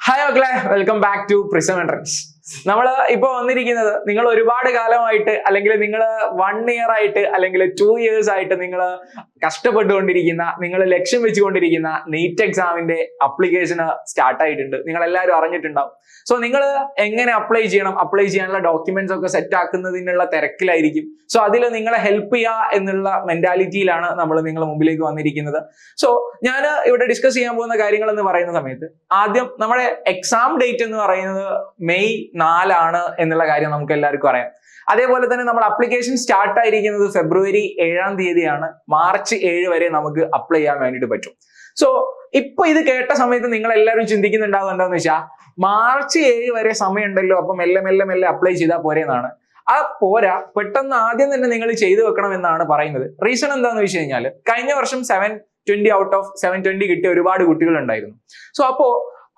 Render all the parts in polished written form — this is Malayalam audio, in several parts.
ഹായ് മക്കളെ, welcome back to Prism entrance. നമ്മൾ ഇപ്പോൾ വന്നിരിക്കുന്നത് നിങ്ങൾ ഒരുപാട് കാലമായിട്ട് അല്ലെങ്കിൽ നിങ്ങൾ 1 ഇയർ ആയിട്ട് അല്ലെങ്കിൽ 2 ഇയേഴ്സ് ആയിട്ട് നിങ്ങൾ കഷ്ടപ്പെട്ടുകൊണ്ടിരിക്കുന്ന, നിങ്ങൾ ലക്ഷ്യം വെച്ചുകൊണ്ടിരിക്കുന്ന നീറ്റ് എക്സാമിന്റെ അപ്ലിക്കേഷൻ സ്റ്റാർട്ട് ആയിട്ടുണ്ട്. നിങ്ങൾ എല്ലാവരും അറിഞ്ഞിട്ടുണ്ടാവും. സോ നിങ്ങൾ എങ്ങനെ അപ്ലൈ ചെയ്യണം, അപ്ലൈ ചെയ്യാനുള്ള ഡോക്യുമെന്റ്സ് ഒക്കെ സെറ്റ് ആക്കുന്നതിനുള്ള തിരക്കിലായിരിക്കും. സോ അതിൽ നിങ്ങളെ ഹെൽപ്പ് ചെയ്യുക എന്നുള്ള മെന്റാലിറ്റിയിലാണ് നമ്മൾ നിങ്ങളുടെ മുമ്പിലേക്ക് വന്നിരിക്കുന്നത്. സോ ഞാൻ ഇവിടെ ഡിസ്കസ് ചെയ്യാൻ പോകുന്ന കാര്യങ്ങൾ എന്ന് പറയുന്ന സമയത്ത് ആദ്യം നമ്മുടെ എക്സാം ഡേറ്റ് എന്ന് പറയുന്നത് മെയ് 4 എന്നുള്ള കാര്യം നമുക്ക് എല്ലാവർക്കും അറിയാം. അതേപോലെ തന്നെ നമ്മൾ അപ്ലിക്കേഷൻ സ്റ്റാർട്ട് ആയിരിക്കുന്നത് ഫെബ്രുവരി 7 മാർച്ച് 7 വരെ നമുക്ക് അപ്ലൈ ചെയ്യാൻ വേണ്ടിയിട്ട് പറ്റും. സോ ഇപ്പൊ ഇത് കേട്ട സമയത്ത് നിങ്ങൾ എല്ലാവരും ചിന്തിക്കുന്നുണ്ടാവും എന്താന്ന് വെച്ചാൽ മാർച്ച് 7 വരെ സമയമുണ്ടല്ലോ, അപ്പൊ മെല്ലെ മെല്ലെ മെല്ലെ അപ്ലൈ ചെയ്താൽ പോരെ എന്നാണ്. ആ പോരാ, പെട്ടെന്ന് ആദ്യം തന്നെ നിങ്ങൾ ചെയ്തു വെക്കണം എന്നാണ് പറയുന്നത്. റീസൺ എന്താന്ന് വെച്ച് കഴിഞ്ഞാൽ കഴിഞ്ഞ വർഷം 720 ഔട്ട് ഓഫ് 720 കിട്ടിയ ഒരുപാട് കുട്ടികൾ ഉണ്ടായിരുന്നു. സോ അപ്പോ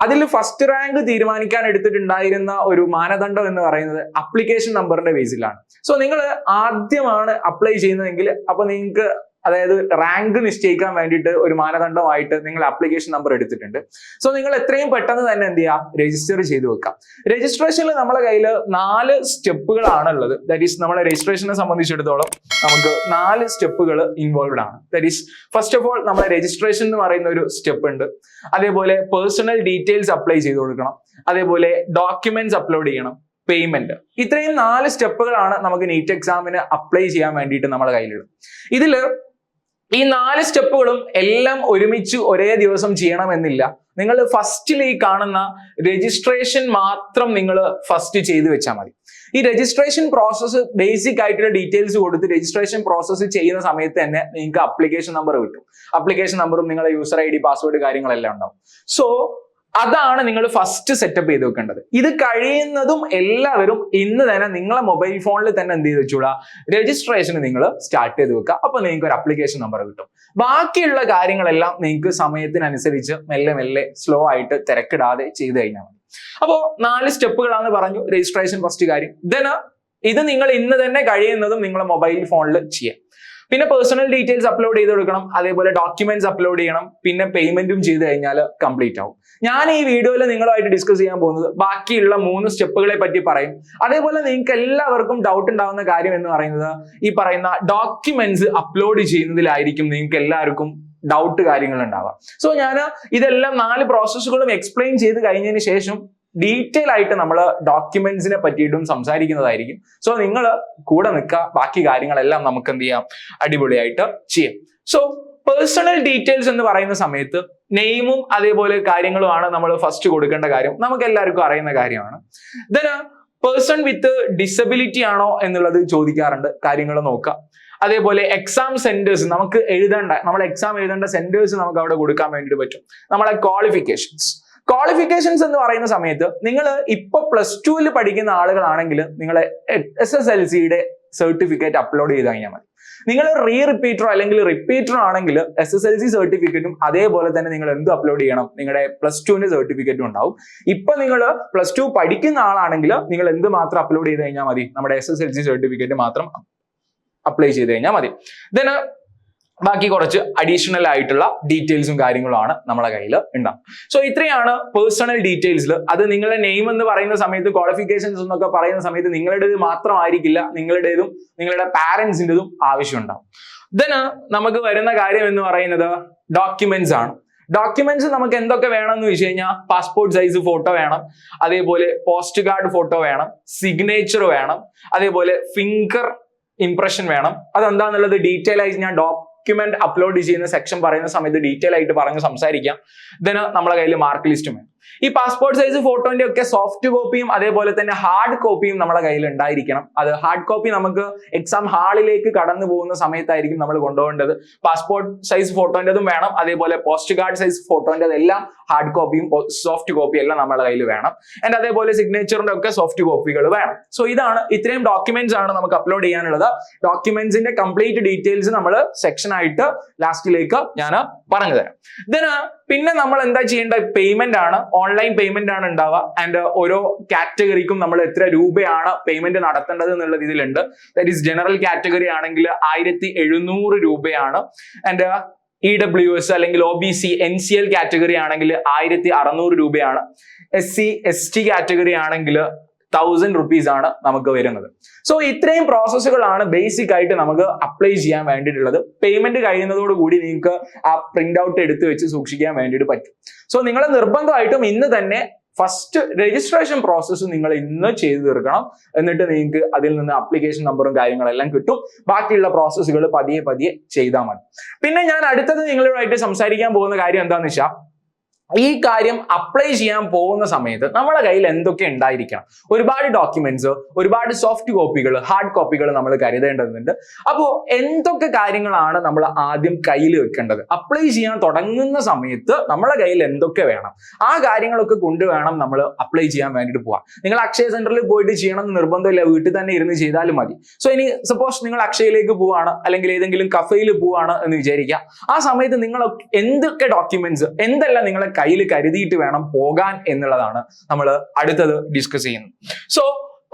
അതിൽ ഫസ്റ്റ് റാങ്ക് തീരുമാനിക്കാൻ എടുത്തിട്ടുണ്ടായിരുന്ന ഒരു മാനദണ്ഡം എന്ന് പറയുന്നത് അപ്ലിക്കേഷൻ നമ്പറിന്റെ ബേസിലാണ്. സോ നിങ്ങൾ ആദ്യമാണ് അപ്ലൈ ചെയ്യുന്നതെങ്കിൽ അപ്പൊ നിങ്ങൾക്ക് അതായത് റാങ്ക് നിശ്ചയിക്കാൻ വേണ്ടിയിട്ട് ഒരു മാനദണ്ഡമായിട്ട് നിങ്ങൾ ആപ്ലിക്കേഷൻ നമ്പർ എടുത്തിട്ടുണ്ട്. സോ നിങ്ങൾ എത്രയും പെട്ടെന്ന് തന്നെ എന്ത് ചെയ്യാം, രജിസ്റ്റർ ചെയ്ത് വെക്കാം. രജിസ്ട്രേഷനിൽ നമ്മുടെ കയ്യിൽ 4 സ്റ്റെപ്പുകളാണ് ഉള്ളത്. ദാറ്റ് ഈസ് നമ്മുടെ രജിസ്ട്രേഷനെ സംബന്ധിച്ചിടത്തോളം നമുക്ക് 4 സ്റ്റെപ്പുകൾ ഇൻവോൾവ്ഡ് ആണ്. That is first of all നമ്മുടെ രജിസ്ട്രേഷൻ എന്ന് പറയുന്ന ഒരു സ്റ്റെപ്പ് ഉണ്ട്. അതേപോലെ പേഴ്സണൽ ഡീറ്റെയിൽസ് അപ്ലൈ ചെയ്ത് കൊടുക്കണം. അതേപോലെ ഡോക്യുമെന്റ്സ് അപ്ലോഡ് ചെയ്യണം, പേയ്മെന്റ്. ഇത്രയും 4 സ്റ്റെപ്പുകളാണ് നമുക്ക് നീറ്റ് എക്സാമിന് അപ്ലൈ ചെയ്യാൻ വേണ്ടിയിട്ട് നമ്മുടെ കയ്യിലുള്ളത്. ഇതില് ഈ 4 സ്റ്റെപ്പുകളും എല്ലാം ഒരുമിച്ച് ഒരേ ദിവസം ചെയ്യണമെന്നില്ല. നിങ്ങൾ ഫസ്റ്റിൽ ഈ കാണുന്ന രജിസ്ട്രേഷൻ മാത്രം നിങ്ങൾ ഫസ്റ്റ് ചെയ്ത് വെച്ചാൽ മതി. ഈ രജിസ്ട്രേഷൻ പ്രോസസ്സ് ബേസിക് ആയിട്ടുള്ള ഡീറ്റെയിൽസ് കൊടുത്ത് രജിസ്ട്രേഷൻ പ്രോസസ്സ് ചെയ്യുന്ന സമയത്ത് തന്നെ നിങ്ങൾക്ക് അപ്ലിക്കേഷൻ നമ്പർ കിട്ടും. അപ്ലിക്കേഷൻ നമ്പറും നിങ്ങളുടെ യൂസർ ID, പാസ്വേഡ് കാര്യങ്ങളെല്ലാം ഉണ്ടാവും. സോ അതാണ് നിങ്ങൾ ഫസ്റ്റ് സെറ്റപ്പ് ചെയ്ത് വെക്കേണ്ടത്. ഇത് കഴിയുന്നതും എല്ലാവരും ഇന്ന് തന്നെ നിങ്ങളെ മൊബൈൽ ഫോണിൽ തന്നെ എന്ത് ചെയ്ത് വെച്ചോളാം, രജിസ്ട്രേഷൻ നിങ്ങൾ സ്റ്റാർട്ട് ചെയ്ത് വെക്കുക. അപ്പൊ നിങ്ങൾക്ക് ഒരു അപ്ലിക്കേഷൻ നമ്പർ കിട്ടും. ബാക്കിയുള്ള കാര്യങ്ങളെല്ലാം നിങ്ങൾക്ക് സമയത്തിനനുസരിച്ച് മെല്ലെ മെല്ലെ സ്ലോ ആയിട്ട് തിരക്കിടാതെ ചെയ്ത് കഴിഞ്ഞാൽ മതി. അപ്പോ 4 സ്റ്റെപ്പുകളാണ് പറഞ്ഞു. രജിസ്ട്രേഷൻ ഫസ്റ്റ് കാര്യം. ഇത് നിങ്ങൾ ഇന്ന് തന്നെ കഴിയുന്നതും നിങ്ങളെ മൊബൈൽ ഫോണിൽ ചെയ്യാം. പിന്നെ പേഴ്സണൽ ഡീറ്റെയിൽസ് അപ്ലോഡ് ചെയ്ത് കൊടുക്കണം. അതേപോലെ ഡോക്യുമെന്റ്സ് അപ്ലോഡ് ചെയ്യണം. പിന്നെ പേയ്മെന്റും ചെയ്ത് കഴിഞ്ഞാൽ കംപ്ലീറ്റ് ആവും. ഞാൻ ഈ വീഡിയോയിൽ നിങ്ങളുമായിട്ട് ഡിസ്കസ് ചെയ്യാൻ പോകുന്നത് ബാക്കിയുള്ള 3 സ്റ്റെപ്പുകളെ പറ്റി പറയും. അതേപോലെ നിങ്ങൾക്ക് എല്ലാവർക്കും ഡൗട്ട് ഉണ്ടാവുന്ന കാര്യം എന്ന് പറയുന്നത് ഈ പറയുന്ന ഡോക്യുമെന്റ്സ് അപ്ലോഡ് ചെയ്യുന്നതിലായിരിക്കും നിങ്ങൾക്ക് എല്ലാവർക്കും ഡൗട്ട് കാര്യങ്ങൾ ഉണ്ടാവുക. സോ ഞാൻ ഇതെല്ലാം 4 പ്രോസസ്സുകളും എക്സ്പ്ലെയിൻ ചെയ്ത് കഴിഞ്ഞതിന് ശേഷം ഡീറ്റെയിൽ ആയിട്ട് നമ്മൾ ഡോക്യുമെന്റ്സിനെ പറ്റിയിട്ടും സംസാരിക്കുന്നതായിരിക്കും. സോ നിങ്ങൾ കൂടെ നിൽക്കുക. ബാക്കി കാര്യങ്ങളെല്ലാം നമുക്ക് എന്ത് ചെയ്യാം, അടിപൊളിയായിട്ട് ചെയ്യാം. സോ പേഴ്സണൽ ഡീറ്റെയിൽസ് എന്ന് പറയുന്ന സമയത്ത് നെയിമും അതേപോലെ കാര്യങ്ങളുമാണ് നമ്മൾ ഫസ്റ്റ് കൊടുക്കേണ്ട കാര്യം. നമുക്ക് എല്ലാവർക്കും അറിയുന്ന കാര്യമാണ്. പേഴ്സൺ വിത്ത് ഡിസബിലിറ്റി ആണോ എന്നുള്ളത് ചോദിക്കാറുണ്ട്. കാര്യങ്ങൾ നോക്കുക. അതേപോലെ എക്സാം സെന്റേഴ്സ് നമുക്ക് നമ്മൾ എക്സാം എഴുതേണ്ട സെന്റേഴ്സ് നമുക്ക് അവിടെ കൊടുക്കാൻ വേണ്ടിയിട്ട് പറ്റും. നമ്മളെ ക്വാളിഫിക്കേഷൻസ് എന്ന് പറയുന്ന സമയത്ത് നിങ്ങൾ ഇപ്പൊ +2 പഠിക്കുന്ന ആളുകളാണെങ്കിൽ നിങ്ങൾ SSLCയുടെ സർട്ടിഫിക്കറ്റ് അപ്ലോഡ് ചെയ്ത് കഴിഞ്ഞാൽ മതി. നിങ്ങൾ റിപ്പീറ്ററോ അല്ലെങ്കിൽ റിപ്പീറ്ററോ ആണെങ്കിൽ SSLC സർട്ടിഫിക്കറ്റും അതേപോലെ തന്നെ നിങ്ങൾ എന്ത് അപ്ലോഡ് ചെയ്യണം, നിങ്ങളുടെ +2ന്റെ സർട്ടിഫിക്കറ്റും ഉണ്ടാവും. ഇപ്പൊ നിങ്ങൾ +2 പഠിക്കുന്ന ആളാണെങ്കിൽ നിങ്ങൾ എന്ത് മാത്രം അപ്ലോഡ് ചെയ്ത് കഴിഞ്ഞാൽ മതി, നമ്മുടെ SSLC സർട്ടിഫിക്കറ്റ് മാത്രം അപ്ലൈ ചെയ്ത് കഴിഞ്ഞാൽ മതി. ബാക്കി കുറച്ച് അഡീഷണൽ ആയിട്ടുള്ള ഡീറ്റെയിൽസും കാര്യങ്ങളുമാണ് നമ്മളെ കയ്യിൽ ഉണ്ടാവും. സോ ഇത്രയാണ് പേഴ്സണൽ ഡീറ്റെയിൽസിൽ. അത് നിങ്ങളുടെ നെയിം എന്ന് പറയുന്ന സമയത്ത്, ക്വാളിഫിക്കേഷൻസ് എന്നൊക്കെ പറയുന്ന സമയത്ത് നിങ്ങളുടേത് മാത്രമായിരിക്കില്ല, നിങ്ങളുടേതും നിങ്ങളുടെ പാരന്റ്സിൻ്റെതും ആവശ്യമുണ്ടാവും. നമുക്ക് വരുന്ന കാര്യം എന്ന് പറയുന്നത് ഡോക്യുമെന്റ്സ് ആണ്. ഡോക്യുമെന്റ്സ് നമുക്ക് എന്തൊക്കെ വേണമെന്ന് വെച്ച് കഴിഞ്ഞാൽ പാസ്പോർട്ട് സൈസ് ഫോട്ടോ വേണം, അതേപോലെ പോസ്റ്റ് കാർഡ് ഫോട്ടോ വേണം, സിഗ്നേച്ചർ വേണം, അതേപോലെ ഫിംഗർ ഇംപ്രഷൻ വേണം. അതെന്താന്നുള്ളത് ഡീറ്റെയിൽ ആയിട്ട് ഞാൻ ഡോക്യുമെന്റ് അപ്ലോഡ് ചെയ്യുന്ന സെക്ഷൻ പറയുന്ന സമയത്ത് ഡീറ്റെയിൽ ആയിട്ട് പറഞ്ഞ് സംസാരിക്കാം. നമ്മളെ കയ്യിൽ മാർക്ക് ലിസ്റ്റും വേണം. ഈ പാസ്പോർട്ട് സൈസ് ഫോട്ടോന്റെ ഒക്കെ സോഫ്റ്റ് കോപ്പിയും അതേപോലെ തന്നെ ഹാർഡ് കോപ്പിയും നമ്മുടെ കയ്യിൽ ഉണ്ടായിരിക്കണം. അത് ഹാർഡ് കോപ്പി നമുക്ക് എക്സാം ഹാളിലേക്ക് കടന്നു പോകുന്ന സമയത്തായിരിക്കും നമ്മൾ കൊണ്ടുപോകേണ്ടത്. പാസ്പോർട്ട് സൈസ് ഫോട്ടോൻ്റെതും വേണം, അതേപോലെ പോസ്റ്റ് കാർഡ് സൈസ് ഫോട്ടോൻ്റെതെല്ലാം ഹാർഡ് കോപ്പിയും സോഫ്റ്റ് കോപ്പിയും എല്ലാം നമ്മുടെ കയ്യിൽ വേണം. ആൻഡ് അതേപോലെ സിഗ്നേച്ചറിന്റെ ഒക്കെ സോഫ്റ്റ് കോപ്പികൾ വേണം. സോ ഇത്രയും ഡോക്യുമെന്റ്സ് ആണ് നമുക്ക് അപ്ലോഡ് ചെയ്യാനുള്ളത്. ഡോക്യുമെന്റ്സിന്റെ കംപ്ലീറ്റ് ഡീറ്റെയിൽസ് നമ്മൾ സെക്ഷൻ ആയിട്ട് ലാസ്റ്റിലേക്ക് ഞാൻ പറഞ്ഞു തരാം. പിന്നെ നമ്മൾ എന്താ ചെയ്യേണ്ടത്, പേയ്മെന്റ് ആണ്. ഓൺലൈൻ പേയ്മെന്റ് ആണ് ഉണ്ടാവുക. ആൻഡ് ഓരോ കാറ്റഗറിക്കും നമ്മൾ എത്ര രൂപയാണ് പേയ്മെന്റ് നടത്തേണ്ടത് എന്നുള്ളത് ഇതിലുണ്ട്. ദാറ്റ് ഈസ് ജനറൽ കാറ്റഗറി ആണെങ്കിൽ 1700 രൂപയാണ്. ആൻഡ് EWS അല്ലെങ്കിൽ OBC NCL കാറ്റഗറി ആണെങ്കിൽ 1600 രൂപയാണ്. SC ST കാറ്റഗറി ആണെങ്കിൽ 1000 rupees ആണ് നമുക്ക് വരുന്നത്. സോ ഇത്രയും പ്രോസസ്സുകളാണ് ബേസിക് ആയിട്ട് നമുക്ക് അപ്ലൈ ചെയ്യാൻ വേണ്ടിയിട്ടുള്ളത്. പേയ്മെന്റ് കഴിയുന്നതോടുകൂടി നിങ്ങൾക്ക് ആ പ്രിന്റ് ഔട്ട് എടുത്ത് വെച്ച് സൂക്ഷിക്കാൻ വേണ്ടിയിട്ട് പറ്റും. സോ നിങ്ങൾ നിർബന്ധമായിട്ടും ഇന്ന് തന്നെ ഫസ്റ്റ് രജിസ്ട്രേഷൻ പ്രോസസ്സ് നിങ്ങൾ ഇന്ന് ചെയ്തു തീർക്കണം. എന്നിട്ട് നിങ്ങൾക്ക് അതിൽ നിന്ന് ആപ്ലിക്കേഷൻ നമ്പറും കാര്യങ്ങളെല്ലാം കിട്ടും. ബാക്കിയുള്ള പ്രോസസ്സുകൾ പതിയെ പതിയെ ചെയ്താൽ മതി. പിന്നെ ഞാൻ അടുത്തത് നിങ്ങളുമായിട്ട് സംസാരിക്കാൻ പോകുന്ന കാര്യം എന്താണെന്ന് വെച്ചാൽ, ഈ കാര്യം അപ്ലൈ ചെയ്യാൻ പോകുന്ന സമയത്ത് നമ്മുടെ കയ്യിൽ എന്തൊക്കെ ഉണ്ടായിരിക്കണം. ഒരുപാട് ഡോക്യുമെന്റ്സ്, ഒരുപാട് സോഫ്റ്റ് കോപ്പികൾ, ഹാർഡ് കോപ്പികൾ നമ്മൾ കരുതേണ്ടതുണ്ട്. അപ്പോൾ എന്തൊക്കെ കാര്യങ്ങളാണ് നമ്മൾ ആദ്യം കയ്യിൽ വെക്കേണ്ടത്? അപ്ലൈ ചെയ്യാൻ തുടങ്ങുന്ന സമയത്ത് നമ്മളെ കയ്യിൽ എന്തൊക്കെ വേണം, ആ കാര്യങ്ങളൊക്കെ കൊണ്ടുവേണം നമ്മൾ അപ്ലൈ ചെയ്യാൻ വേണ്ടിയിട്ട് പോവാം. നിങ്ങൾ അക്ഷയ സെന്ററിൽ പോയിട്ട് ചെയ്യണം എന്ന് നിർബന്ധമില്ല, വീട്ടിൽ തന്നെ ഇരുന്ന് ചെയ്താലും മതി. സോ ഇനി സപ്പോസ് നിങ്ങൾ അക്ഷയയിലേക്ക് പോവാണ് അല്ലെങ്കിൽ ഏതെങ്കിലും കഫേയിൽ പോവാണ് എന്ന് വിചാരിക്കുക. ആ സമയത്ത് നിങ്ങൾ എന്തൊക്കെ ഡോക്യുമെന്റ്സ്, എന്തെല്ലാം നിങ്ങളെ കയ്യിൽ കരുതിയിട്ട് വേണം പോകാൻ എന്നുള്ളതാണ് നമ്മൾ അടുത്തത് ഡിസ്കസ് ചെയ്യുന്നത്. സോ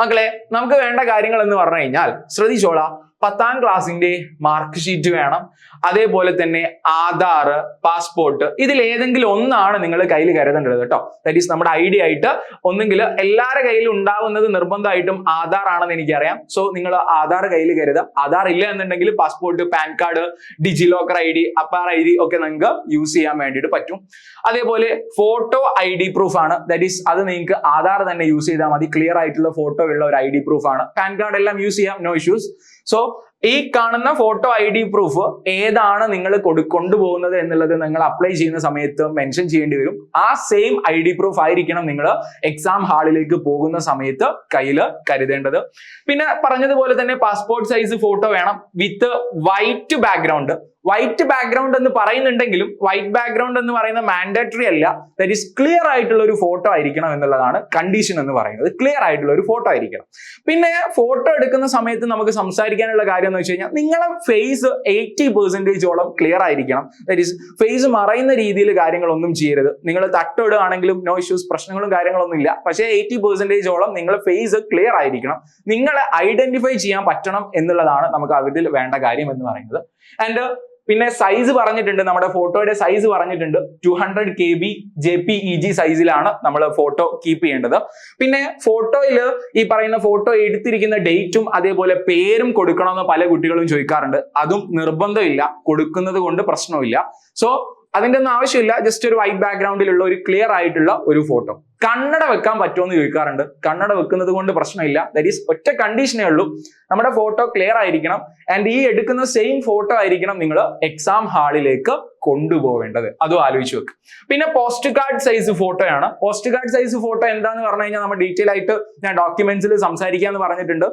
മക്കളെ, നമുക്ക് വേണ്ട കാര്യങ്ങൾ എന്ന് പറഞ്ഞു കഴിഞ്ഞാൽ ശ്രദ്ധിച്ചോളാം. 10ാം ക്ലാസ്സിന്റെ മാർക്ക് ഷീറ്റ് വേണം. അതേപോലെ തന്നെ ആധാർ, പാസ്പോർട്ട്, ഇതിൽ ഏതെങ്കിലും ഒന്നാണ് നിങ്ങൾ കയ്യിൽ കരുതേണ്ടത് കേട്ടോ. ദാറ്റ് ഈസ് നമ്മുടെ ഐഡി ആയിട്ട് ഒന്നെങ്കിൽ എല്ലാവരുടെ കയ്യിലും ഉണ്ടാവുന്നത് നിർബന്ധമായിട്ടും ആധാർ ആണെന്ന് എനിക്കറിയാം. സോ നിങ്ങൾ ആധാർ കയ്യിൽ കരുതുക. ആധാർ ഇല്ല എന്നുണ്ടെങ്കിൽ passport, pan card, DigiLocker ID, APAAR ID ഒക്കെ നിങ്ങൾക്ക് യൂസ് ചെയ്യാൻ വേണ്ടിയിട്ട് പറ്റും. അതേപോലെ ഫോട്ടോ ID പ്രൂഫ് ആണ്. ദാറ്റ് ഈസ് അത് നിങ്ങൾക്ക് ആധാർ തന്നെ യൂസ് ചെയ്താൽ മതി. ക്ലിയർ ആയിട്ടുള്ള ഫോട്ടോ ഉള്ള ഒരു ID പ്രൂഫ് ആണ്. പാൻ കാർഡ് എല്ലാം യൂസ് ചെയ്യാം, നോ ഇഷ്യൂസ്. സോ ഈ കാണുന്ന ഫോട്ടോ ID പ്രൂഫ് ഏതാണ് നിങ്ങൾ കൊണ്ടുപോകുന്നത് എന്നുള്ളത് നിങ്ങൾ അപ്ലൈ ചെയ്യുന്ന സമയത്ത് മെൻഷൻ ചെയ്യേണ്ടി വരും. ആ സെയിം ID പ്രൂഫ് ആയിരിക്കണം നിങ്ങൾ എക്സാം ഹാളിലേക്ക് പോകുന്ന സമയത്ത് കയ്യിൽ കരുതേണ്ടത്. പിന്നെ പറഞ്ഞതുപോലെ തന്നെ പാസ്പോർട്ട് സൈസ് ഫോട്ടോ വേണം വിത്ത് വൈറ്റ് ബാക്ക്ഗ്രൗണ്ട്. വൈറ്റ് ബാക്ക്ഗ്രൗണ്ട് എന്ന് പറയുന്നുണ്ടെങ്കിലും വൈറ്റ് ബാക്ക്ഗ്രൗണ്ട് എന്ന് പറയുന്ന മാൻഡേറ്ററി അല്ല. ദാറ്റ് ഈസ് ക്ലിയർ ആയിട്ടുള്ള ഒരു ഫോട്ടോ ആയിരിക്കണം എന്നുള്ളതാണ് കണ്ടീഷൻ എന്ന് പറയുന്നത്. ക്ലിയർ ആയിട്ടുള്ള ഒരു ഫോട്ടോ ആയിരിക്കണം. പിന്നെ ഫോട്ടോ എടുക്കുന്ന സമയത്ത് നമുക്ക് സംസാരിക്കാനുള്ള കാര്യം എന്ന് വെച്ച് കഴിഞ്ഞാൽ, നിങ്ങളെ ഫേസ് 80% ക്ലിയർ ആയിരിക്കണം. ദാറ്റ് ഈസ് ഫേസ് മറയുന്ന രീതിയിൽ കാര്യങ്ങളൊന്നും ചെയ്യരുത്. നിങ്ങൾ തട്ടിടുകയാണെങ്കിലും നോ ഇഷ്യൂസ്, പ്രശ്നങ്ങളും കാര്യങ്ങളൊന്നും ഇല്ല. പക്ഷേ 80% നിങ്ങളുടെ ഫേസ് ക്ലിയർ ആയിരിക്കണം. നിങ്ങളെ ഐഡന്റിഫൈ ചെയ്യാൻ പറ്റണം എന്നുള്ളതാണ് നമുക്ക് അതിൽ വേണ്ട കാര്യം എന്ന് പറയുന്നത്. ആൻഡ് പിന്നെ സൈസ് പറഞ്ഞിട്ടുണ്ട്, നമ്മുടെ ഫോട്ടോയുടെ സൈസ് പറഞ്ഞിട്ടുണ്ട്. 200 KB JPEG സൈസിലാണ് നമ്മൾ ഫോട്ടോ കീപ്പ് ചെയ്യേണ്ടത്. പിന്നെ ഫോട്ടോയിൽ ഈ പറയുന്ന ഫോട്ടോ എടുത്തിരിക്കുന്ന ഡേറ്റും അതേപോലെ പേരും കൊടുക്കണമെന്ന് പല കുട്ടികളും ചോദിക്കാറുണ്ട്. അതും നിർബന്ധമില്ല, കൊടുക്കുന്നത് കൊണ്ട് പ്രശ്നമില്ല. സോ അതിന്റെ ഒന്നും ആവശ്യമില്ല. ജസ്റ്റ് ഒരു വൈറ്റ് ബാക്ക്ഗ്രൗണ്ടിലുള്ള ഒരു ക്ലിയർ ആയിട്ടുള്ള ഒരു ഫോട്ടോ. കണ്ണട വെക്കാൻ പറ്റുമോ എന്ന് ചോദിക്കാറുണ്ട്. കണ്ണട വെക്കുന്നത് കൊണ്ട് പ്രശ്നമില്ല. ദാറ്റ് ഈസ് ഒറ്റ കണ്ടീഷനേ ഉള്ളൂ, നമ്മുടെ ഫോട്ടോ ക്ലിയർ ആയിരിക്കണം. ആൻഡ് ഈ എടുക്കുന്ന സെയിം ഫോട്ടോ ആയിരിക്കണം നിങ്ങൾ എക്സാം ഹാളിലേക്ക് കൊണ്ടുപോവേണ്ടത്. അതും ആലോചിച്ച് വെക്ക്. പിന്നെ പോസ്റ്റ് കാർഡ് സൈസ് ഫോട്ടോയാണ്. പോസ്റ്റ് കാർഡ് സൈസ് ഫോട്ടോ എന്താന്ന് പറഞ്ഞു കഴിഞ്ഞാൽ നമ്മൾ ഡീറ്റെയിൽ ആയിട്ട് ഞാൻ ഡോക്യുമെന്റ്സിൽ സംസാരിക്കാന്ന് പറഞ്ഞിട്ടുണ്ട്.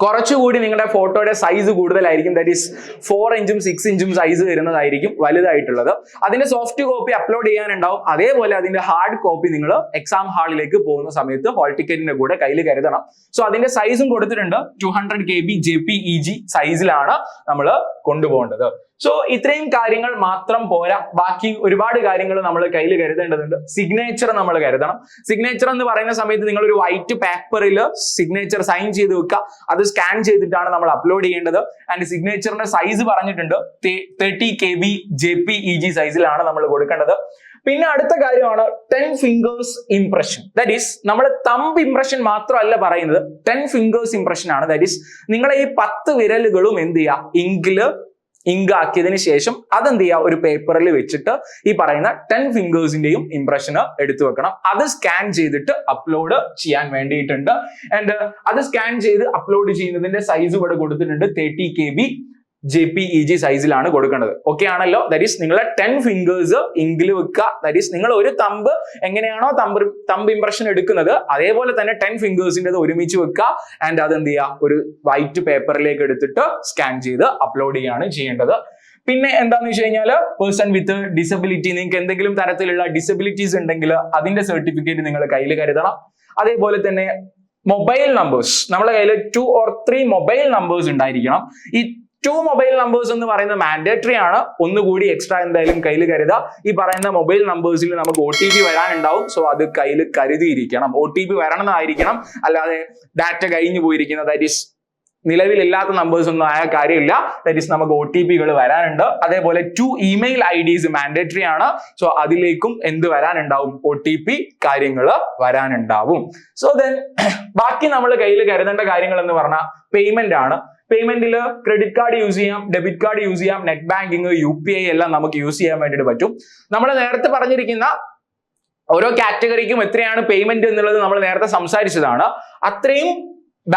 കുറച്ചുകൂടി നിങ്ങളുടെ ഫോട്ടോയുടെ സൈസ് കൂടുതലായിരിക്കും. ദാറ്റ് ഈസ് 4 ഇഞ്ചും 6 ഇഞ്ചും സൈസ് വരുന്നതായിരിക്കും വലുതായിട്ടുള്ളത്. അതിന്റെ സോഫ്റ്റ് കോപ്പി അപ്ലോഡ് ചെയ്യാനുണ്ടാവും. അതേപോലെ അതിന്റെ ഹാർഡ് കോപ്പി നിങ്ങൾ എക്സാം ഹാളിലേക്ക് പോകുന്ന സമയത്ത് ഹോൾ ടിക്കറ്റിന്റെ കൂടെ കയ്യിൽ കരുതണം. സോ അതിന്റെ സൈസും കൊടുത്തിട്ടുണ്ട്. 200 KB JPEG സൈസിലാണ് നമ്മൾ കൊണ്ടുപോകേണ്ടത്. സോ ഇത്രയും കാര്യങ്ങൾ മാത്രം പോരാ, ബാക്കി ഒരുപാട് കാര്യങ്ങൾ നമ്മൾ കയ്യിൽ കരുതേണ്ടതുണ്ട്. സിഗ്നേച്ചർ നമ്മൾ കരുതണം. സിഗ്നേച്ചർ എന്ന് പറയുന്ന സമയത്ത് നിങ്ങൾ ഒരു വൈറ്റ് പേപ്പറിൽ സിഗ്നേച്ചർ സൈൻ ചെയ്ത് വെക്കുക. അത് സ്കാൻ ചെയ്തിട്ടാണ് നമ്മൾ അപ്ലോഡ് ചെയ്യേണ്ടത്. ആൻഡ് സിഗ്നേച്ചറിന്റെ സൈസ് പറഞ്ഞിട്ടുണ്ട് 30 KB JPEG സൈസിലാണ് നമ്മൾ കൊടുക്കേണ്ടത്. പിന്നെ അടുത്ത കാര്യമാണ് 10 fingers ഇംപ്രഷൻ. ദാറ്റ് ഈസ് നമ്മൾ തമ്പ് ഇംപ്രഷൻ മാത്രമല്ല പറയുന്നത്, 10 fingers ഇംപ്രഷൻ ആണ്. ദാറ്റ് ഈസ് നിങ്ങളെ ഈ 10 വിരലുകളും എന്ത് ചെയ്യുക, ഇങ്ക് ആക്കിയതിനു ശേഷം അതെന്ത് ചെയ്യുക, ഒരു പേപ്പറിൽ വെച്ചിട്ട് ഈ പറയുന്ന 10 ഫിംഗേഴ്സിന്റെയും ഇംപ്രഷന് എടുത്തു വെക്കണം. അത് സ്കാൻ ചെയ്തിട്ട് അപ്ലോഡ് ചെയ്യാൻ വേണ്ടിയിട്ടുണ്ട്. ആൻഡ് അത് സ്കാൻ ചെയ്ത് അപ്ലോഡ് ചെയ്യുന്നതിന്റെ സൈസ് ഇവിടെ കൊടുത്തിട്ടുണ്ട്. 30 KB JPEG സൈസിലാണ് കൊടുക്കേണ്ടത്. ഓക്കെ ആണല്ലോ? ദാറ്റ് ഈസ് നിങ്ങളെ 10 ഫിംഗേഴ്സ് ഇങ്കിൽ വെക്കുക. ദാറ്റ് ഈസ് നിങ്ങൾ ഒരു തമ്പ് എങ്ങനെയാണോ തമ്പ് ഇംപ്രഷൻ എടുക്കുന്നത് അതേപോലെ തന്നെ 10 ഫിംഗേഴ്സിന്റെ ഒരുമിച്ച് വെക്കുക. ആൻഡ് അത് എന്ത് ചെയ്യുക, ഒരു വൈറ്റ് പേപ്പറിലേക്ക് എടുത്തിട്ട് സ്കാൻ ചെയ്ത് അപ്ലോഡ് ചെയ്യാണ് ചെയ്യേണ്ടത്. പിന്നെ എന്താന്ന് വെച്ച് കഴിഞ്ഞാൽ പേഴ്സൺ വിത്ത് ഡിസബിലിറ്റി, നിങ്ങൾക്ക് എന്തെങ്കിലും തരത്തിലുള്ള ഡിസബിലിറ്റീസ് ഉണ്ടെങ്കിൽ അതിന്റെ സർട്ടിഫിക്കറ്റ് നിങ്ങൾ കയ്യിൽ കരുതണം. അതേപോലെ തന്നെ മൊബൈൽ നമ്പേഴ്സ്, നമ്മളെ കയ്യിൽ 2 or 3 മൊബൈൽ നമ്പേഴ്സ് ഉണ്ടായിരിക്കണം. ഈ 2 മൊബൈൽ നമ്പേഴ്സ് എന്ന് പറയുന്നത് മാൻഡേറ്ററി ആണ്. ഒന്നുകൂടി എക്സ്ട്രാ എന്തായാലും കയ്യിൽ കരുതുക. ഈ പറയുന്ന മൊബൈൽ നമ്പേഴ്സിൽ നമുക്ക് OTP വരാനുണ്ടാവും. സോ അത് കയ്യിൽ കരുതിയിരിക്കണം. OTP വരണമെന്നായിരിക്കണം, അല്ലാതെ ഡാറ്റ കഴിഞ്ഞു പോയിരിക്കുന്നത്, ദാറ്റ് ഈസ് നിലവിലില്ലാത്ത നമ്പേഴ്സ് ഒന്നും ആയ കാര്യമില്ല. ദാറ്റ് ഈസ് നമുക്ക് OTP-കൾ വരാനുണ്ട്. അതേപോലെ 2 ഇമെയിൽ IDs മാൻഡേറ്ററി ആണ്. സോ അതിലേക്കും എന്ത് വരാനുണ്ടാവും? OTP കാര്യങ്ങൾ വരാനുണ്ടാവും. സോ ദെൻ ബാക്കി നമ്മൾ കയ്യിൽ കരുതേണ്ട കാര്യങ്ങൾ എന്ന് പറഞ്ഞാൽ പേയ്മെന്റ് ആണ്. പേയ്മെന്റിൽ ക്രെഡിറ്റ് കാർഡ് യൂസ് ചെയ്യാം, ഡെബിറ്റ് കാർഡ് യൂസ് ചെയ്യാം, നെറ്റ് ബാങ്കിങ്, UPI എല്ലാം നമുക്ക് യൂസ് ചെയ്യാൻ വേണ്ടിയിട്ട് പറ്റും. നമ്മൾ നേരത്തെ പറഞ്ഞിരിക്കുന്ന ഓരോ കാറ്റഗറിക്കും എത്രയാണ് പേയ്മെന്റ് എന്നുള്ളത് നമ്മൾ നേരത്തെ സംസാരിച്ചതാണ്. അത്രയും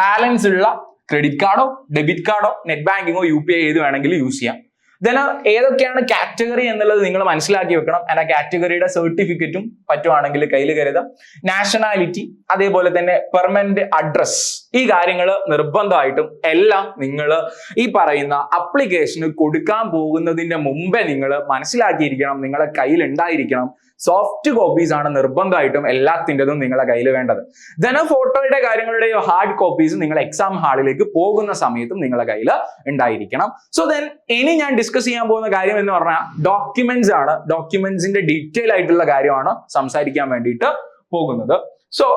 ബാലൻസ് ഉള്ള ക്രെഡിറ്റ് കാർഡോ ഡെബിറ്റ് കാർഡോ നെറ്റ് ബാങ്കിങ്ങോ UPI ഏത് വേണമെങ്കിലും യൂസ് ചെയ്യാം. ദെൻ ഏതൊക്കെയാണ് കാറ്റഗറി എന്നുള്ളത് നിങ്ങൾ മനസ്സിലാക്കി വെക്കണം. ആ കാറ്റഗറിയുടെ സർട്ടിഫിക്കറ്റും പറ്റുവാണെങ്കിൽ കയ്യിൽ കരുതാം. നാഷണാലിറ്റി, അതേപോലെ തന്നെ പെർമനന്റ് അഡ്രസ്, ഈ കാര്യങ്ങൾ നിർബന്ധമായിട്ടും എല്ലാം നിങ്ങൾ ഈ പറയുന്ന അപ്ലിക്കേഷന് കൊടുക്കാൻ പോകുന്നതിന്റെ മുമ്പേ നിങ്ങൾ മനസ്സിലാക്കിയിരിക്കണം, നിങ്ങളെ കയ്യിൽ ഉണ്ടായിരിക്കണം. സോഫ്റ്റ് കോപ്പീസ് ആണ് നിർബന്ധമായിട്ടും എല്ലാത്തിൻ്റെതും നിങ്ങളെ കയ്യിൽ വേണ്ടത്. ദെൻ ഫോട്ടോയുടെ കാര്യങ്ങളുടെയോ ഹാർഡ് കോപ്പീസ് നിങ്ങൾ എക്സാം ഹാളിലേക്ക് പോകുന്ന സമയത്തും നിങ്ങളെ കയ്യിൽ ഉണ്ടായിരിക്കണം. സോ ദെൻ ഇനി ഞാൻ ഡിസ്കസ് ചെയ്യാൻ പോകുന്ന കാര്യം എന്ന് പറഞ്ഞാൽ ഡോക്യുമെന്റ്സ് ആണ്. ഡോക്യുമെന്റ്സിന്റെ ഡീറ്റെയിൽ ആയിട്ടുള്ള കാര്യമാണ് സംസാരിക്കാൻ വേണ്ടിയിട്ട് പോകുന്നത്. സോ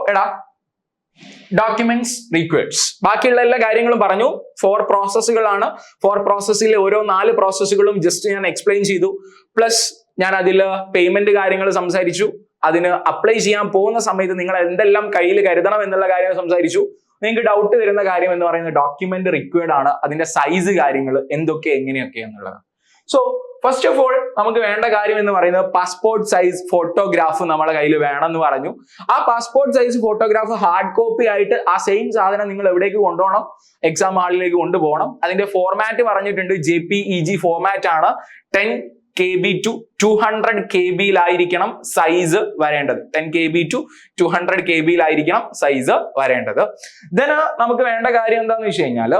ഡോക്യുമെന്റ്സ് റിക്വയർഡ്സ്, ബാക്കിയുള്ള എല്ലാ കാര്യങ്ങളും പറഞ്ഞു. 4 പ്രോസസ്സുകളാണ്. 4 പ്രോസസ്സിൽ ഓരോ 4 പ്രോസസ്സുകളും ജസ്റ്റ് ഞാൻ എക്സ്പ്ലെയിൻ ചെയ്തു. പ്ലസ് ഞാൻ അതിൽ പേയ്മെന്റ് കാര്യങ്ങൾ സംസാരിച്ചു. അതിന് അപ്ലൈ ചെയ്യാൻ പോകുന്ന സമയത്ത് നിങ്ങൾ എന്തെല്ലാം കയ്യിൽ കരുതണം എന്നുള്ള കാര്യം സംസാരിച്ചു. നിങ്ങൾക്ക് ഡൗട്ട് വരുന്ന കാര്യം എന്ന് പറയുന്നത് ഡോക്യുമെന്റ് റിക്വയർഡ് ആണ്, അതിന്റെ സൈസ് കാര്യങ്ങൾ എന്തൊക്കെ എങ്ങനെയൊക്കെ എന്നുള്ളതാണ്. സോ ഫസ്റ്റ് ഓഫ് ഓൾ നമുക്ക് വേണ്ട കാര്യം എന്ന് പറയുന്നത് പാസ്പോർട്ട് സൈസ് ഫോട്ടോഗ്രാഫ് നമ്മുടെ കയ്യിൽ വേണമെന്ന് പറഞ്ഞു. ആ passport size photograph hard copy ആയിട്ട് ആ സെയിം സാധനം നിങ്ങൾ എവിടേക്ക് കൊണ്ടുപോകണം? എക്സാം ഹാളിലേക്ക് കൊണ്ടുപോകണം. അതിന്റെ ഫോർമാറ്റ് പറഞ്ഞിട്ടുണ്ട്, JPEG ഫോർമാറ്റ് ആണ്. 10 KB to 200 KB-ലായിരിക്കണം സൈസ് വരേണ്ടത്. 10 KB to 200 KB-ലായിരിക്കണം സൈസ് വരേണ്ടത്. ദെൻ നമുക്ക് വേണ്ട കാര്യം എന്താണെന്ന് വെച്ച് കഴിഞ്ഞാൽ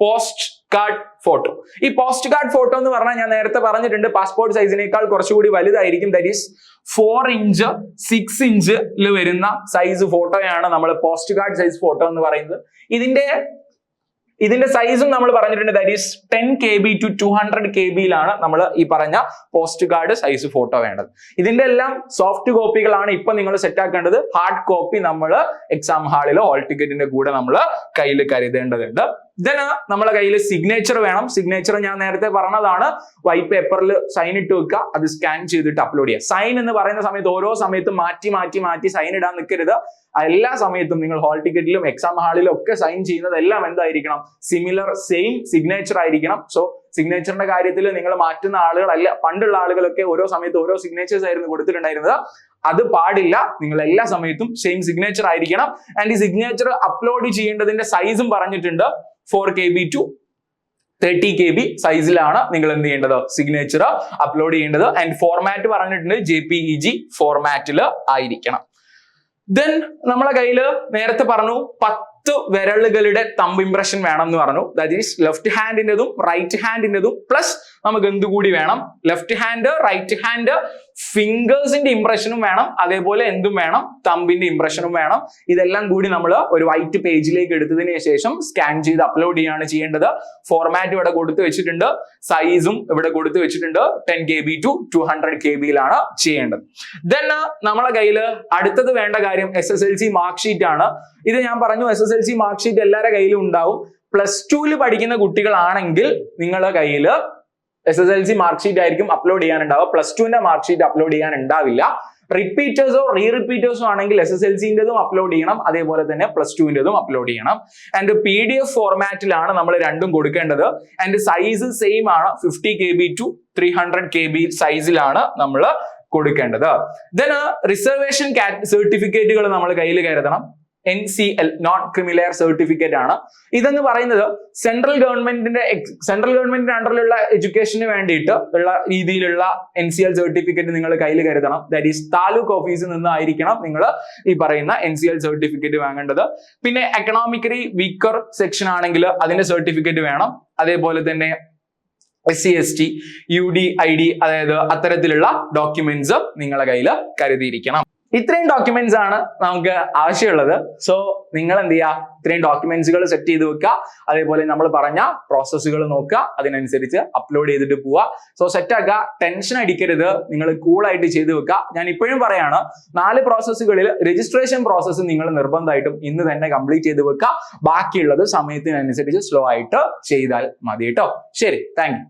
പോസ്റ്റ് കാർഡ് ഫോട്ടോ. ഈ പോസ്റ്റ് കാർഡ് ഫോട്ടോ എന്ന് പറഞ്ഞാൽ ഞാൻ നേരത്തെ പറഞ്ഞിട്ടുണ്ട്, പാസ്പോർട്ട് സൈസിനേക്കാൾ കുറച്ചുകൂടി വലുതായിരിക്കും. ദാറ്റ് ഈസ് 4 ഇഞ്ച് 6 ഇഞ്ചിൽ വരുന്ന സൈസ് ഫോട്ടോയാണ് നമ്മൾ പോസ്റ്റ് കാർഡ് സൈസ് ഫോട്ടോ എന്ന് പറയുന്നത്. ഇതിന്റെ സൈസും നമ്മൾ പറഞ്ഞിട്ടുണ്ട്, ദാറ്റ് ഈസ് 10 KB to 200 KB-ലാണ് നമ്മൾ ഈ പറഞ്ഞ പോസ്റ്റ് കാർഡ് സൈസ് ഫോട്ടോ വേണ്ടത്. ഇതിന്റെ എല്ലാം സോഫ്റ്റ് കോപ്പികളാണ് ഇപ്പൊ നിങ്ങൾ സെറ്റ് ആക്കേണ്ടത്. ഹാർഡ് കോപ്പി നമ്മൾ എക്സാം ഹാളിലോ ഹോൾ ടിക്കറ്റിന്റെ കൂടെ നമ്മൾ കയ്യിൽ കരുതേണ്ടതുണ്ട്. ദെൻ നമ്മളെ കയ്യിൽ സിഗ്നേച്ചർ വേണം. സിഗ്നേച്ചർ ഞാൻ നേരത്തെ പറഞ്ഞതാണ്, വൈറ്റ് പേപ്പറിൽ സൈൻ ഇട്ട് വെക്കുക, അത് സ്കാൻ ചെയ്തിട്ട് അപ്ലോഡ് ചെയ്യുക. സൈൻ എന്ന് പറയുന്ന സമയത്ത് ഓരോ സമയത്തും മാറ്റി സൈൻ ഇടാൻ നിൽക്കരുത്. എല്ലാ സമയത്തും നിങ്ങൾ ഹോൾ ടിക്കറ്റിലും എക്സാം ഹാളിലും ഒക്കെ സൈൻ ചെയ്യുന്നതെല്ലാം എന്തായിരിക്കണം? സിമിലർ സെയിം സിഗ്നേച്ചർ ആയിരിക്കണം. സോ സിഗ്നേച്ചറിന്റെ കാര്യത്തിൽ നിങ്ങൾ മാറ്റുന്ന ആളുകളല്ല. പണ്ടുള്ള ആളുകളൊക്കെ ഓരോ സമയത്ത് ഓരോ സിഗ്നേച്ചേഴ്സ് ആയിരുന്നു കൊടുത്തിട്ടുണ്ടായിരുന്നത്. അത് പാടില്ല. നിങ്ങൾ എല്ലാ സമയത്തും സെയിം സിഗ്നേച്ചർ ആയിരിക്കണം. ആൻഡ് ഈ സിഗ്നേച്ചർ അപ്ലോഡ് ചെയ്യേണ്ടതിന്റെ സൈസും പറഞ്ഞിട്ടുണ്ട്, 4 KB to 30 KB സൈസിലാണ് നിങ്ങൾ എന്ത് ചെയ്യേണ്ടത്? സിഗ്നേച്ചർ അപ്ലോഡ് ചെയ്യേണ്ടത്. ആൻഡ് ഫോർമാറ്റ് പറഞ്ഞിട്ടുണ്ട് JPEG ഫോർമാറ്റിൽ ആയിരിക്കണം. ദെൻ നമ്മളെ കയ്യിൽ നേരത്തെ പറഞ്ഞു 10 വിരലുകളുടെ തമ്പ് ഇംപ്രഷൻ വേണം എന്ന് പറഞ്ഞു. ദാറ്റ് ഈസ് ലെഫ്റ്റ് ഹാൻഡിന്റെതും റൈറ്റ് ഹാൻഡിന്റെതും പ്ലസ് നമുക്ക് എന്തുകൂടി വേണം? ലെഫ്റ്റ് ഹാൻഡ്, റൈറ്റ് ഹാൻഡ്, ഫിംഗേഴ്സിന്റെ ഇംപ്രഷനും വേണം. അതേപോലെ എന്തും വേണം? തമ്പിന്റെ ഇംപ്രഷനും വേണം. ഇതെല്ലാം കൂടി നമ്മൾ ഒരു വൈറ്റ് പേജിലേക്ക് എടുത്തതിന് ശേഷം സ്കാൻ ചെയ്ത് അപ്ലോഡ് ചെയ്യാണ് ചെയ്യേണ്ടത്. ഫോർമാറ്റ് ഇവിടെ കൊടുത്തു വെച്ചിട്ടുണ്ട്, സൈസും ഇവിടെ കൊടുത്തു വെച്ചിട്ടുണ്ട്. 10 KB to 200 KB-ലാണ് ചെയ്യേണ്ടത്. ദെൻ നമ്മളെ കയ്യിൽ അടുത്തത് വേണ്ട കാര്യം SSLC മാർക്ക് ഷീറ്റ് ആണ്. ഇത് ഞാൻ പറഞ്ഞു, SSLC മാർക്ക് ഷീറ്റ് എല്ലാവരുടെ കയ്യിലും ഉണ്ടാവും. +2 പഠിക്കുന്ന കുട്ടികളാണെങ്കിൽ നിങ്ങളുടെ കയ്യിൽ SSLC മാർക്ക് ഷീറ്റ് ആയിരിക്കും അപ്ലോഡ് ചെയ്യാനുണ്ടാവുക. +2ന്റെ മാർക്ക് ഷീറ്റ് അപ്ലോഡ് ചെയ്യാൻ ഉണ്ടാവില്ല. റിപ്പീറ്റേഴ്സോ റിപ്പീറ്റേഴ്സോ ആണെങ്കിൽ SSLC-ന്റെതും അപ്ലോഡ് ചെയ്യണം, അതേപോലെ തന്നെ +2ന്റെതും അപ്ലോഡ് ചെയ്യണം. ആൻഡ് PDF ഫോർമാറ്റിലാണ് നമ്മൾ രണ്ടും കൊടുക്കേണ്ടത്. ആൻഡ് സൈസ് സെയിം ആണ്, 50 KB to 300 KB സൈസിലാണ് നമ്മൾ കൊടുക്കേണ്ടത്. ദെൻ റിസർവേഷൻ സർട്ടിഫിക്കറ്റുകൾ നമ്മൾ കയ്യിൽ കരുതണം. NCL നോൺ ക്രിമിലെയർ സർട്ടിഫിക്കറ്റ് ആണ്. ഇതെന്ന് പറയുന്നത് സെൻട്രൽ ഗവൺമെന്റിന്റെ അണ്ടറിലുള്ള എഡ്യൂക്കേഷന് വേണ്ടിയിട്ട് ഉള്ള രീതിയിലുള്ള NCL സർട്ടിഫിക്കറ്റ് നിങ്ങൾ കയ്യിൽ കരുതണം. ദാറ്റ് ഈസ് താലൂക്ക് ഓഫീസിൽ നിന്നായിരിക്കണം നിങ്ങൾ ഈ പറയുന്ന NCL സർട്ടിഫിക്കറ്റ് വാങ്ങേണ്ടത്. പിന്നെ എക്കണോമിക്കലി വീക്കർ സെക്ഷൻ ആണെങ്കിൽ അതിന്റെ സർട്ടിഫിക്കറ്റ് വേണം. അതേപോലെ തന്നെ SC ST UD ID, അതായത് അത്തരത്തിലുള്ള ഡോക്യുമെന്റ്സ് നിങ്ങളുടെ കയ്യിൽ കരുതിയിരിക്കണം. ഇത്രയും ഡോക്യുമെന്റ്സ് ആണ് നമുക്ക് ആവശ്യമുള്ളത്. സോ നിങ്ങൾ എന്ത് ചെയ്യുക, ഇത്രയും ഡോക്യുമെന്റ്സുകൾ സെറ്റ് ചെയ്ത് വെക്കുക. അതേപോലെ നമ്മൾ പറഞ്ഞ പ്രോസസ്സുകൾ നോക്കുക, അതിനനുസരിച്ച് അപ്ലോഡ് ചെയ്തിട്ട് പോവുക. സോ സെറ്റ് ആക്കുക, ടെൻഷൻ അടിക്കരുത്, നിങ്ങൾ കൂളായിട്ട് ചെയ്ത് വെക്കുക. ഞാൻ ഇപ്പോഴും പറയാണ്, 4 പ്രോസസ്സുകളിൽ രജിസ്ട്രേഷൻ പ്രോസസ്സ് നിങ്ങൾ നിർബന്ധമായിട്ടും ഇന്ന് തന്നെ കംപ്ലീറ്റ് ചെയ്ത് വെക്കുക. ബാക്കിയുള്ളത് സമയത്തിനനുസരിച്ച് സ്ലോ ആയിട്ട് ചെയ്താൽ മതി കേട്ടോ. ശരി, താങ്ക് യു.